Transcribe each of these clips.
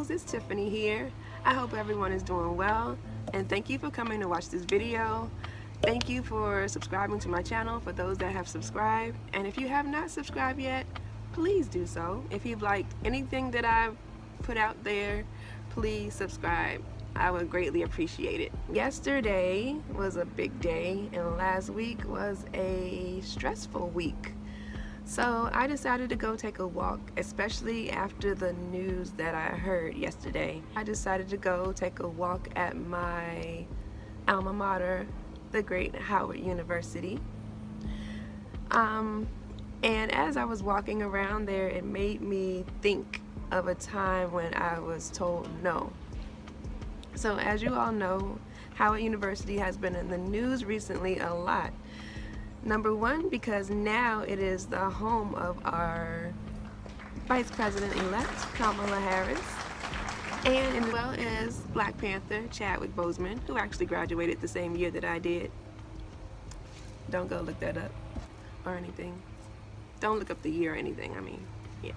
Kiddos, it's Tiffany here. I hope everyone is doing well, and thank you for coming to watch this video. Thank you for subscribing to my channel for those that have subscribed, and if you have not subscribed yet, please do so. If you've liked anything that I've put out there, please subscribe. I would greatly appreciate it. Yesterday was a big day, and last week was a stressful week. So I decided to go take a walk, especially after the news that I heard yesterday. I decided to go take a walk at my alma mater, the great Howard University. And as I was walking around there, it made me think of a time when I was told no. So as you all know, Howard University has been in the news recently a lot. Number one, because now it is the home of our Vice President-elect, Kamala Harris, and as well as Black Panther, Chadwick Boseman, who actually graduated the same year that I did. Don't go look that up or anything. Don't look up the year or anything. I mean, yeah,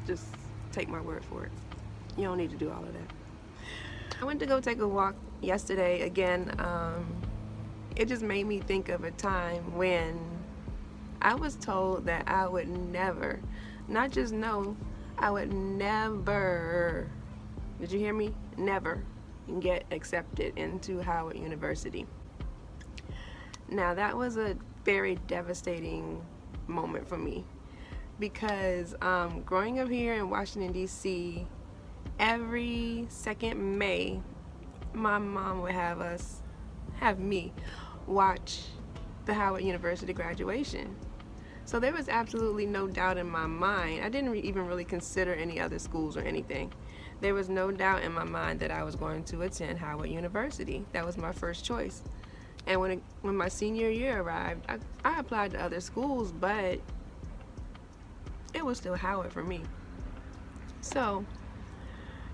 just take my word for it. You don't need to do all of that. I went to go take a walk yesterday again. It just made me think of a time when I was told that I would never, not just no, I would never, did you hear me? Never get accepted into Howard University. Now that was a very devastating moment for me because growing up here in Washington, D.C., every second May, my mom would have me watch the Howard University graduation. So there was absolutely no doubt in my mind. I didn't even really consider any other schools or anything. There was no doubt in my mind that I was going to attend Howard University. That was my first choice. And when my senior year arrived, I applied to other schools, but it was still Howard for me. So,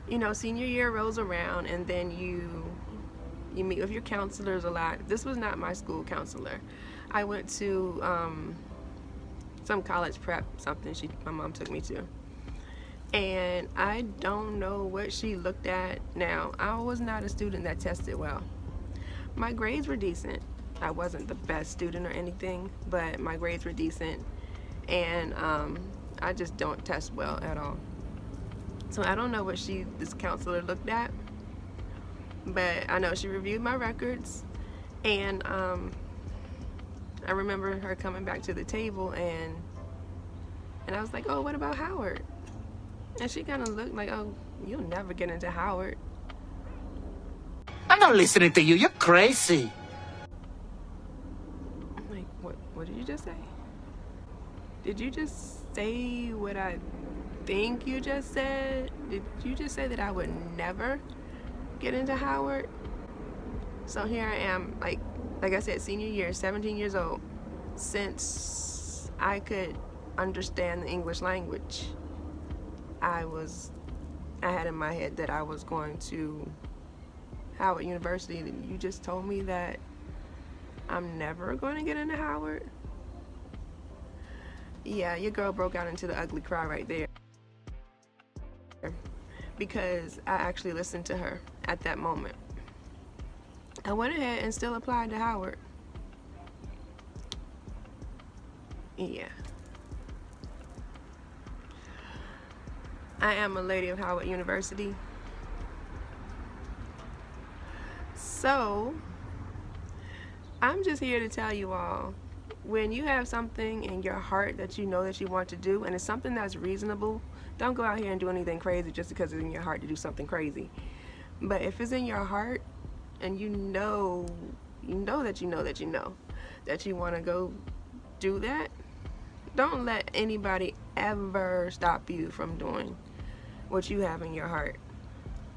you know, senior year rolls around, and then you meet with your counselors a lot. This was not my school counselor. I went to some college prep, something my mom took me to. And I don't know what she looked at. Now, I was not a student that tested well. My grades were decent. I wasn't the best student or anything, but my grades were decent. And I just don't test well at all. So I don't know what this counselor looked at, but I know she reviewed my records, and I remember her coming back to the table, and I was like, oh, what about Howard? And she kind of looked like, oh, you'll never get into Howard. I'm not listening to you. You're crazy. I'm like, what did you just say? Did you just say what I think you just said? Did you just say that I would never get into Howard? So here I am, like I said, senior year, 17 years old. Since I could understand the English language, I had in my head that I was going to Howard University, and you just told me that I'm never going to get into Howard? Yeah, your girl broke out into the ugly cry right there, because I actually listened to her at that moment. I went ahead and still applied to Howard. Yeah. I am a lady of Howard University. So, I'm just here to tell you all, when you have something in your heart that you know that you want to do, and it's something that's reasonable, don't go out here and do anything crazy just because it's in your heart to do something crazy. But if it's in your heart and you know that you want to go do that, don't let anybody ever stop you from doing what you have in your heart.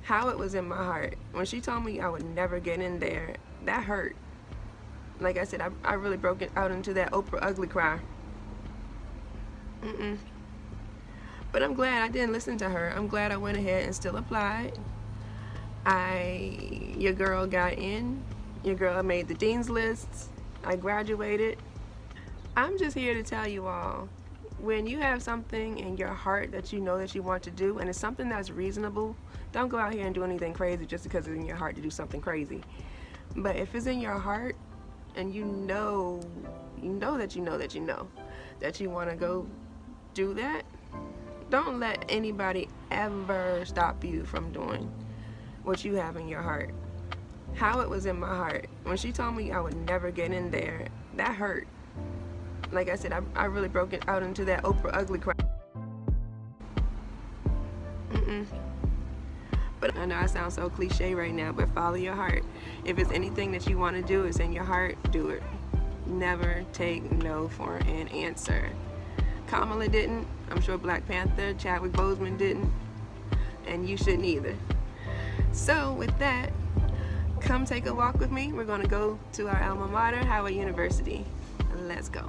How it was in my heart. When she told me I would never get in there, that hurt. Like I said, I really broke out into that Oprah ugly cry. But I'm glad I didn't listen to her. I'm glad I went ahead and still applied. Your girl got in. Your girl made the dean's lists. I graduated. I'm just here to tell you all, When you have something in your heart that you know that you want to do, and it's something that's reasonable, don't go out here and do anything crazy just because it's in your heart to do something crazy. But if it's in your heart and you know that you want to go do that, don't let anybody ever stop you from doing what you have in your heart. How it was in my heart. When she told me I would never get in there, that hurt. Like I said, I really broke it out into that Oprah ugly cry. But I know I sound so cliche right now, but follow your heart. If it's anything that you want to do, it's in your heart, do it. Never take no for an answer. Kamala didn't. I'm sure Black Panther, Chadwick Boseman didn't. And you shouldn't either. So with that, come take a walk with me. We're going to go to our alma mater, Howard University. Let's go.